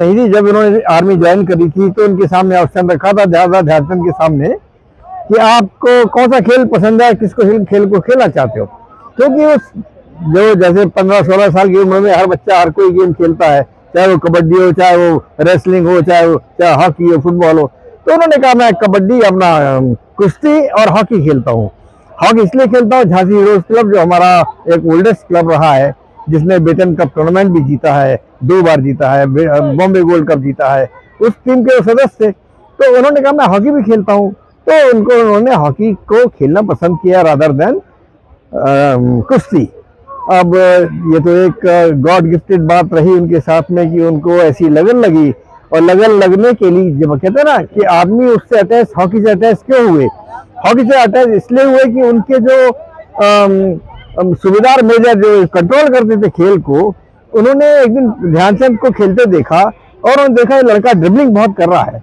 नहीं जी, जब इन्होंने आर्मी ज्वाइन करी थी तो उनके सामने ऑप्शन रखा था ध्यानचंद के सामने कि आपको कौन सा खेल पसंद है, किसको खेल को खेलना चाहते हो। क्योंकि उस जो जैसे 15-16 साल की उम्र में हर बच्चा हर कोई गेम खेलता है, चाहे वो कबड्डी हो, चाहे वो रेसलिंग हो, चाहे हॉकी हो, फुटबॉल हो। तो उन्होंने कहा मैं कबड्डी अपना कुश्ती और हॉकी खेलता हूँ। हॉकी इसलिए खेलता हूँ, झांसी हीरोज क्लब जो हमारा एक ओल्डेस्ट क्लब रहा है, जिसने बेटन कप टूर्नामेंट भी जीता है, 2 बार जीता है, बॉम्बे गोल्ड कप जीता है, उस टीम के सदस्य थे। तो उन्होंने कहा मैं हॉकी भी खेलता हूँ, तो उन्होंने हॉकी को खेलना पसंद किया रादर देन कुश्ती। अब ये तो एक गॉड गिफ्टेड बात रही उनके साथ में कि उनको ऐसी लगन लगी, और लगन लगने के लिए जब कहते हैं ना कि आदमी उससे अटैच, हॉकी से अटैच क्यों हुए, हॉकी से अटैच इसलिए हुए कि उनके जो सुबेदार मेजर जो कंट्रोल करते थे खेल को, उन्होंने एक दिन ध्यानचंद को खेलते देखा और उन्होंने देखा ये लड़का ड्रिबलिंग बहुत कर रहा है,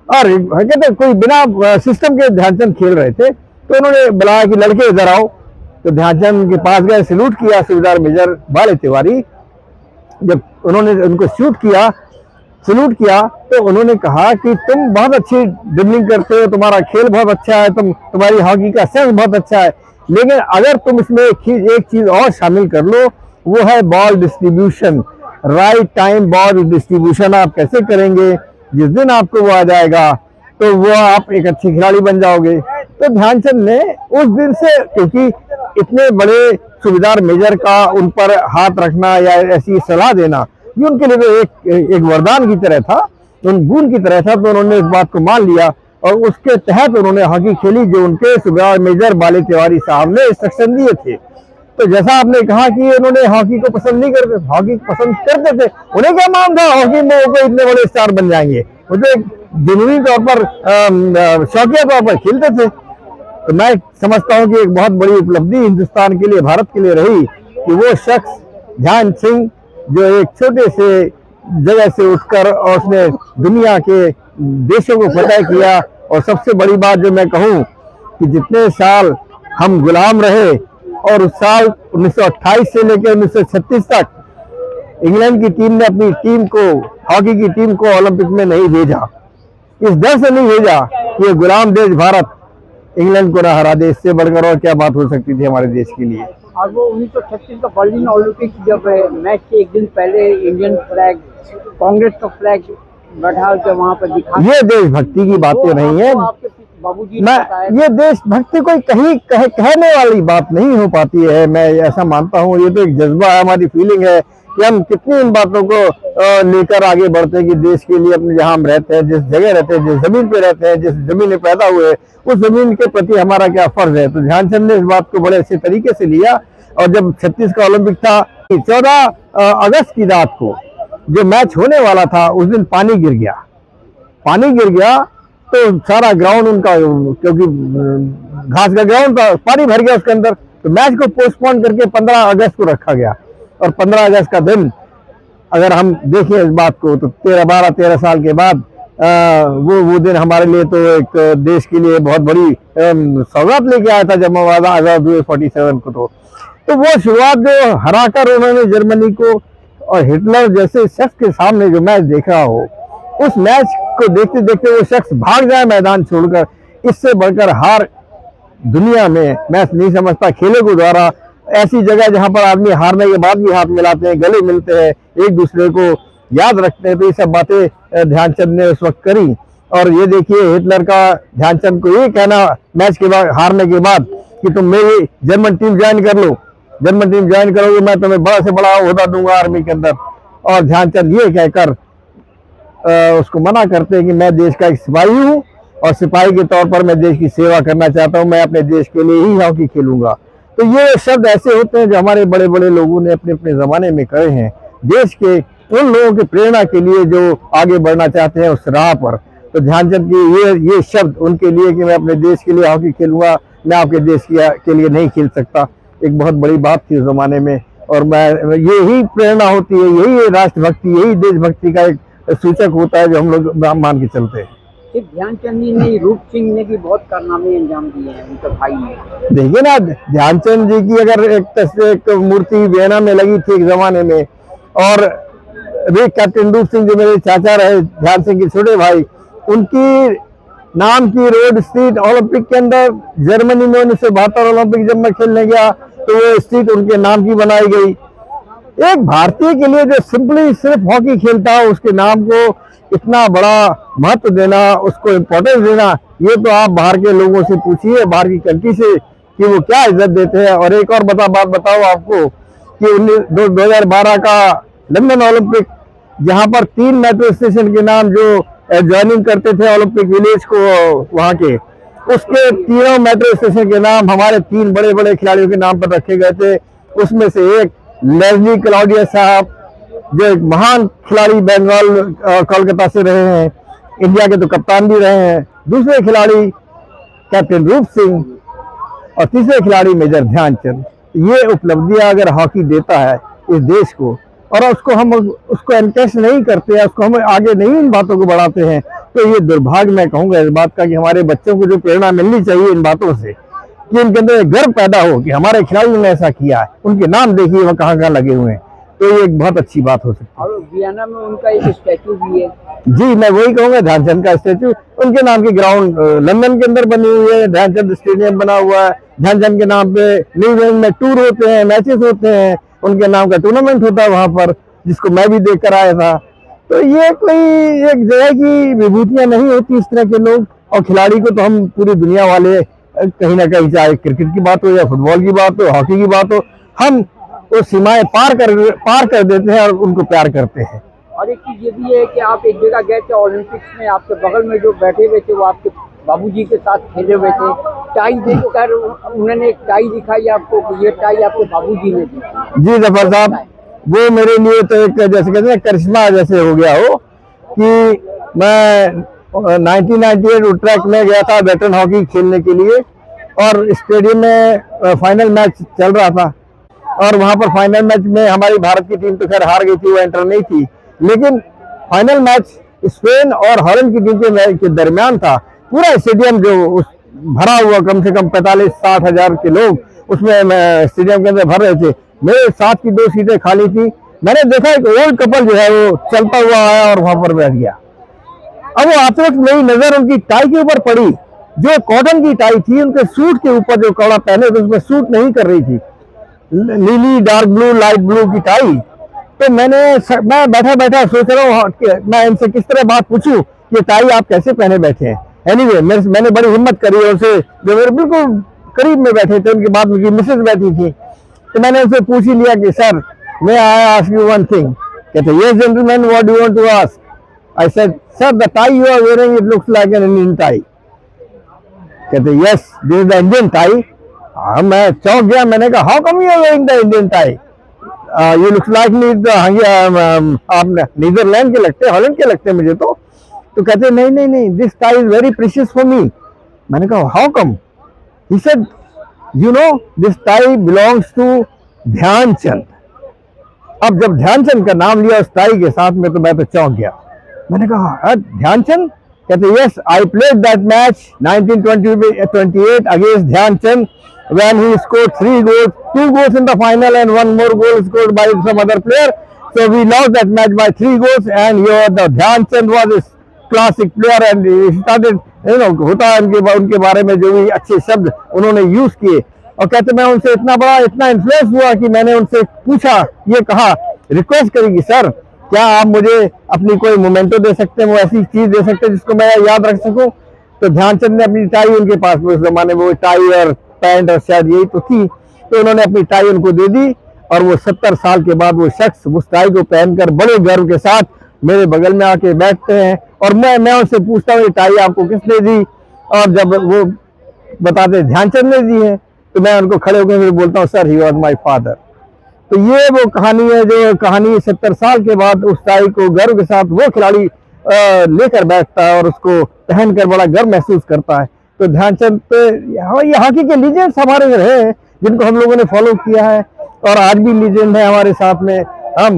और कहते कोई बिना सिस्टम के ध्यानचंद खेल रहे थे। तो उन्होंने बुलाया कि लड़के इधर आओ। तो ध्यानचंद के पास गए, सैल्यूट किया सुबेदार मेजर बाले तिवारी। जब उन्होंने उनको सैल्यूट किया तो उन्होंने कहा कि तुम बहुत अच्छी ड्रिबलिंग करते हो, तुम्हारा खेल बहुत अच्छा है, तुम्हारी हॉकी का सेंस बहुत अच्छा है, लेकिन अगर तुम इसमें एक चीज और शामिल कर लो, वो है ball distribution. Right time ball distribution आप कैसे करेंगे, जिस दिन आपको वो आ जाएगा तो वो आप एक अच्छे खिलाड़ी बन जाओगे। तो ध्यानचंद ने उस दिन से, क्योंकि इतने बड़े सुबेदार मेजर का उन पर हाथ रखना या ऐसी सलाह देना, ये उनके लिए तो एक वरदान की तरह था, उन गुण की तरह था। तो उन्होंने इस बात को मान लिया और उसके तहत उन्होंने हॉकी खेली, जो उनके सुबेदार मेजर बाले तिवारी साहब ने इंस्ट्रक्शन दिए थे। तो जैसा आपने कहा कि उन्होंने हॉकी को पसंद नहीं करते, हॉकी पसंद करते थे, उन्हें क्या मान था हॉकी में वो इतने बड़े स्टार बन जाएंगे, वो तो एक जुनूनी तौर पर शौकिया तौर पर खेलते थे। तो मैं समझता हूं कि एक बहुत बड़ी उपलब्धि हिंदुस्तान के लिए, भारत के लिए रही कि वो शख्स ध्यान सिंह, जो एक छोटे से जगह से उठकर और उसने दुनिया के देशों को फतह किया। और सबसे बड़ी बात जो मैं कहूं कि जितने साल हम गुलाम रहे, और उस साल 1928 से लेकर 1936 तक इंग्लैंड की टीम ने अपनी टीम को, हॉकी की टीम को ओलंपिक में नहीं भेजा, इस डर से नहीं भेजा कि ये गुलाम देश भारत इंग्लैंड को ना हरा दे। इससे बढ़कर और क्या बात हो सकती थी हमारे देश के लिए। और वो 1936 का बर्लिन ओलंपिक जब मैच के एक दिन पहले इंडियन फ्लैग, कांग्रेस का फ्लैग बैठा के वहाँ पर दिखा, ये देशभक्ति की बातें नहीं है। मैं ये देशभक्ति कोई कहने वाली बात नहीं हो पाती है, मैं ऐसा मानता हूँ। ये तो एक जज्बा है, हमारी फीलिंग है कि हम कितनी इन बातों को लेकर आगे बढ़ते हैं कि देश के लिए अपने जहाँ हम रहते हैं, जिस जगह रहते हैं, जिस जमीन पे रहते हैं, जिस जमीन में पैदा हुए, उस जमीन के प्रति हमारा क्या फर्ज है। तो ध्यानचंद ने इस बात को बड़े अच्छे तरीके से लिया। और जब 36 का ओलंपिक था, 14 अगस्त की रात को जो मैच होने वाला था, उस दिन पानी गिर गया तो सारा ग्राउंड उनका, क्योंकि घास का ग्राउंड था, पानी भर गया उसके अंदर। तो मैच को पोस्टपोन करके 15 अगस्त को रखा गया। और 15 अगस्त का दिन, अगर हम देखें इस बात को, तो 13 साल के बाद वो दिन हमारे लिए तो एक देश के लिए बहुत बड़ी सौगात लेके आया था जब हम आजाद हुए 47 को। तो वो शुरुआत जो हराकर उन्होंने जर्मनी को और हिटलर जैसे शख्स के सामने जो मैच देख रहा हो, उस मैच को देखते देखते वो शख्स भाग जाए मैदान छोड़कर, इससे बढ़कर हार दुनिया में मैं नहीं समझता। खेलों के द्वारा ऐसी जगह जहां पर आदमी हारने के बाद भी हाथ मिलाते हैं, गले मिलते हैं, एक दूसरे को याद रखते हैं, तो ये सब बातें ध्यानचंद ने उस वक्त करी। और ये देखिए, हिटलर का ध्यानचंद को ये कहना मैच के बाद, हारने के बाद, कि तुम मेरी जर्मन टीम ज्वाइन कर लो, जर्मन टीम ज्वाइन करोगे, मैं तुम्हें बड़ा से बड़ा ओहदा दूंगा आर्मी के अंदर। और ध्यानचंद ये कहकर उसको मना करते हैं कि मैं देश का एक सिपाही हूँ, और सिपाही के तौर पर मैं देश की सेवा करना चाहता हूँ, मैं अपने देश के लिए ही हॉकी खेलूंगा। तो ये शब्द ऐसे होते हैं जो हमारे बड़े बड़े लोगों ने अपने अपने जमाने में कहे हैं, देश के उन लोगों की प्रेरणा के लिए जो आगे बढ़ना चाहते हैं उस राह पर। तो ध्यानचंद की ये शब्द उनके लिए कि मैं अपने देश के लिए हॉकी खेलूंगा, मैं आपके देश के लिए नहीं खेल सकता, एक बहुत बड़ी बात थी उस जमाने में। और मैं यही प्रेरणा होती है, यही राष्ट्रभक्ति, यही देशभक्ति का एक सूचक होता है जो हम लोग मान के चलते हैं। ध्यानचंद जी ने, रूप सिंह ने भी बहुत कारनामे अंजाम दिए हैं उनके भाई ने। देखिए ना, ध्यानचंद जी की अगर एक मूर्ति वियना में लगी थी एक जमाने में, और वे कैप्टन रूप सिंह जो मेरे चाचा रहे, ध्यान सिंह के छोटे भाई, उनकी नाम की रोड स्ट्रीट ओलंपिक के अंदर जर्मनी में 1972 ओलंपिक जब मैं खेलने गया तो वो स्ट्रीट उनके नाम की बनाई गई। एक भारतीय के लिए जो सिंपली सिर्फ हॉकी खेलता है उसके नाम को इतना बड़ा महत्व देना, उसको इम्पोर्टेंस देना, ये तो आप बाहर के लोगों से पूछिए, बाहर की कंट्री से, कि वो क्या इज्जत देते हैं। और एक और बात बताओ आपको कि 2012 का लंदन ओलंपिक, जहां पर 3 मेट्रो स्टेशन के नाम जो ज्वाइनिंग करते थे ओलंपिक विलेज को वहां के, उसके तीनों मेट्रो स्टेशन के नाम हमारे 3 बड़े बड़े खिलाड़ियों के नाम पर रखे गए थे। उसमें से एक लेस्ली क्लाउडिया साहब, जो एक महान खिलाड़ी बंगाल कोलकाता से रहे हैं, इंडिया के तो कप्तान भी रहे हैं। दूसरे खिलाड़ी कैप्टन रूप सिंह और तीसरे खिलाड़ी मेजर ध्यानचंद। ये उपलब्धियां अगर हॉकी देता है इस देश को, और उसको एनकरेज नहीं करते हैं, उसको हम आगे नहीं इन बातों को बढ़ाते हैं, तो ये दुर्भाग्य मैं कहूँगा इस बात का कि हमारे बच्चों को जो प्रेरणा मिलनी चाहिए इन बातों से, कि उनके अंदर एक गर्व पैदा हो कि हमारे खिलाड़ियों ने ऐसा किया है, उनके नाम देखिए वह कहाँ कहाँ लगे हुए हैं, तो ये एक बहुत अच्छी बात हो सकती है। और वियना में उनका एक स्टैचू भी है। जी, मैं वही कहूँगा, ध्यानचंद का स्टैचू उनके नाम की ग्राउंड लंदन के अंदर बनी हुई है, ध्यानचंद स्टेडियम बना हुआ है। ध्यानचंद के नाम पे न्यूजीलैंड में टूर होते हैं, मैचेस होते हैं, उनके नाम का टूर्नामेंट होता है वहां पर, जिसको मैं भी देख कर आया था। तो ये कोई एक जगह की विभूतियां नहीं होती इस तरह के लोग, और खिलाड़ी को तो हम पूरी दुनिया वाले कहीं ना कहीं, चाहे क्रिकेट की बात हो या फुटबॉल की बात हो, हॉकी की बात हो, हम वो सीमाएं पार कर देते हैं और उनको प्यार करते हैं। और एक चीज ये भी है कि आप एक जगह गए थे ओलंपिक्स में, आपके बगल में जो बैठे हुए थे वो आपके बाबूजी के साथ खेले हुए थे, टाई देखकर उन्होंने एक टाई दिखाई आपको कि ये टाई आपके बाबूजी ने दी। जी जफर साहब, वो मेरे लिए तो एक जैसे कहते हैं करिश्मा जैसे हो गया हो, कि मैं 1998 उट्रेक्ट में गया था वेटरन हॉकी खेलने के लिए, और स्टेडियम में फाइनल मैच चल रहा था, और वहां पर फाइनल मैच में हमारी भारत की टीम तो खैर हार गई थी, वो एंटर नहीं थी, लेकिन फाइनल मैच स्पेन और हॉलैंड की टीम के दरमियान था। पूरा स्टेडियम जो भरा हुआ, कम से कम 45-60 हजार के लोग उसमें स्टेडियम के अंदर भर रहे थे। मेरे साथ की 2 सीटें खाली थी। मैंने देखा एक ओल्ड कपल जो है वो चलता हुआ आया और वहां पर बैठ गया। अब वो आते वक्त मेरी नजर उनकी टाई के ऊपर पड़ी, जो कॉटन की टाई थी, उनके सूट के ऊपर जो कपड़ा पहने थे उसमें सूट नहीं कर रही थी, नीली डार्क ब्लू लाइट ब्लू की टाई। तो मैं बैठा बैठा सोच रहा हूँ मैं इनसे किस तरह बात पूछूं, ये टाई आप कैसे पहने बैठे हैं। एनीवे, मैंने बड़ी हिम्मत करी, और उनसे जो मेरे बिल्कुल करीब में बैठे थे, उनके बाद उनकी मिसेज बैठी थी, तो मैंने उनसे पूछ ही लिया कि सर मैं I ask you one thing. कहते yes gentleman, what do you want to ask. I said sir the tie you are wearing it looks like an Indian tie. कहते yes this is the Indian tie. मैं चौंक गया, मैंने कहा how come you are wearing the Indian tie, you looks like me, आप Netherland के लगते, Holland के लगते मुझे तो कहते नहीं, this tie is very precious for me. मैंने कहा how come. He said you know this tie belongs to Dhyan Chand. अब जब ध्यानचंद का नाम लिया उस टाई के साथ में, तो मैं तो चौंक गया। मैंने कहा ध्यानचंद? कहते yes, I played that match 1928 against Dhyan Chand when he scored 3 goals, 2 goals in the final and 1 more goal scored by some other player. So we lost that match by 3 goals, and the Dhyanchand was a classic player, and he started, होता है उनके बारे में जो भी अच्छे शब्द उन्होंने यूज किए। और कहते मैं उनसे इतना इन्फ्लुएंस हुआ कि मैंने उनसे पूछा, ये कहा, रिक्वेस्ट करी कि सर क्या आप मुझे अपनी कोई मोमेंटो दे सकते हैं, वो ऐसी चीज दे सकते हैं जिसको मैं याद रख सकूं। तो ध्यानचंद ने अपनी टाई, उनके पास उस जमाने में वो टाई और पैंट और शायद यही तो थी, तो उन्होंने अपनी टाई उनको दे दी, और वो 70 साल के बाद वो शख्स उस टाई को पहनकर बड़े गर्व के साथ मेरे बगल में आके बैठते हैं, और मैं उनसे पूछता हूँ ये टाई आपको किसने दी, और जब वो बताते ध्यानचंद ने दी है, तो मैं उनको खड़े होकर फिर बोलता हूँ sir he was my father. तो ये वो कहानी है, जो कहानी 70 साल के बाद उस टाई को गर्व के साथ वो खिलाड़ी लेकर बैठता है और उसको पहनकर बड़ा गर्व महसूस करता है। तो ध्यानचंद ये हॉकी के लीजेंड्स हमारे रहे हैं, जिनको हम लोगों ने फॉलो किया है, और आज भी लीजेंड है हमारे साथ में। हम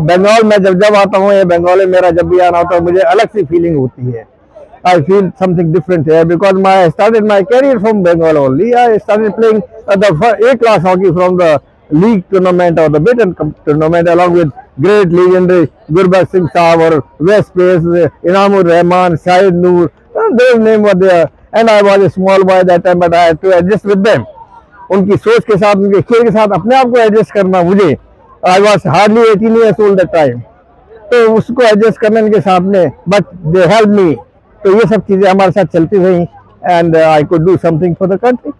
बंगाल में जब आता हूँ, ये बंगाल में मेरा जब भी आना होता है, मुझे अलग सी फीलिंग होती है। I feel something different here because I started my career from Bengal only. I started playing the A class hockey from the league tournament or the Britain tournament along with great legendary Gurbakh Singh Saab or West Pace, Inamur Rahman, Shahid Noor, those names were there. And I was a small boy that time, but I had to adjust with them. उनकी सोच के साथ, उनके खेल के साथ अपने आप को एडजस्ट करना मुझे, I was hardly 18 years old that time, तो उसको एडजस्ट करने के साथ में, बट दे हेल्प मी, तो ये सब चीज़ें हमारे साथ चलती रही, and I could do something for the country.